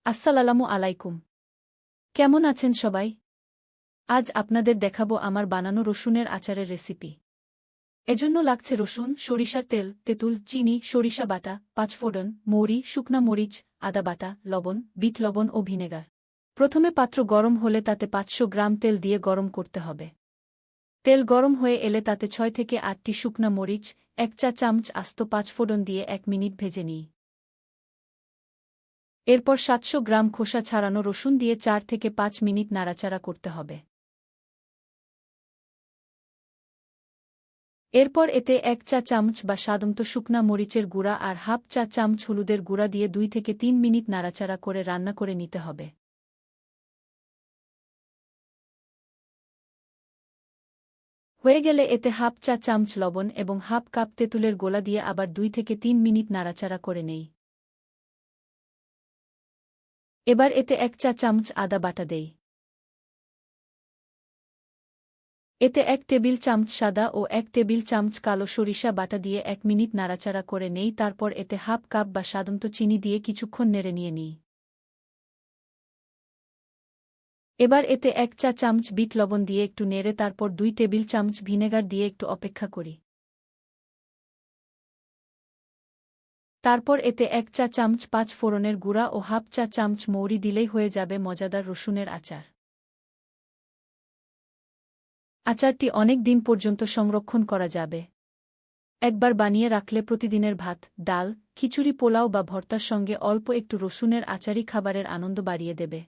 আসসালামু আলাইকুম। কেমন আছেন সবাই? আজ আপনাদের দেখাবো আমার বানানো রসুনের আচারের রেসিপি। এজন্য লাগছে রসুন, সরিষার তেল, তেঁতুল, চিনি, সরিষা বাটা, পাঁচফোড়ন, মৌরি, শুকনা মরিচ, আদা বাটা, লবণ, বিট লবণ ও ভিনেগার। প্রথমে পাত্র গরম হলে তাতে 500 গ্রাম তেল দিয়ে গরম করতে হবে। তেল গরম হয়ে এলে তাতে 6 থেকে 8টি শুকনা মরিচ, 1 চা চামচ আস্ত পাঁচফোড়ন দিয়ে 1 মিনিট ভেজে নিই। এরপর 700 গ্রাম খোসা ছাড়ানো রসুন দিয়ে 4 থেকে 5 মিনিট নাড়াচাড়া করতে হবে। এরপর এতে 1 চা চামচ বা স্বাদমতো শুকনা মরিচের গুঁড়া আর হাফ চা চামচ হলুদের গুঁড়া দিয়ে 2 থেকে 3 মিনিট নাড়াচাড়া করে রান্না করে নিতে হবে। হয়ে গেলে এতে হাফ চা চামচ লবণ এবং হাফ কাপ তেঁতুলের গোলা দিয়ে আবার 2 থেকে 3 মিনিট নাড়াচাড়া করে নেই। এবার এতে 1 চা চামচ আদা বাটা দেই। এতে 1 টেবিল চামচ সাদা ও 1 টেবিল চামচ কালো সরিষা বাটা দিয়ে 1 মিনিট নাড়াচাড়া করে নেই। তারপর এতে হাফ কাপ বা স্বাদমতো চিনি দিয়ে কিছুক্ষণ নেড়ে নিয়ে নিই। এবার এতে 1 চা চামচ বিট লবণ দিয়ে একটু নেড়ে তারপর 2 টেবিল চামচ ভিনেগার দিয়ে একটু অপেক্ষা করি। তারপর এতে 1 চা চামচ পাঁচ ফোড়নের গুঁড়া ও হাফ চা চামচ মৌরি দিলেই হয়ে যাবে মজাদার রসুনের আচার। আচারটি অনেক দিন পর্যন্ত সংরক্ষণ করা যাবে। একবার বানিয়ে রাখলে প্রতিদিনের ভাত, ডাল, খিচুড়ি, পোলাও বা ভর্তার সঙ্গে অল্প একটু রসুনের আচারই খাবারের আনন্দ বাড়িয়ে দেবে।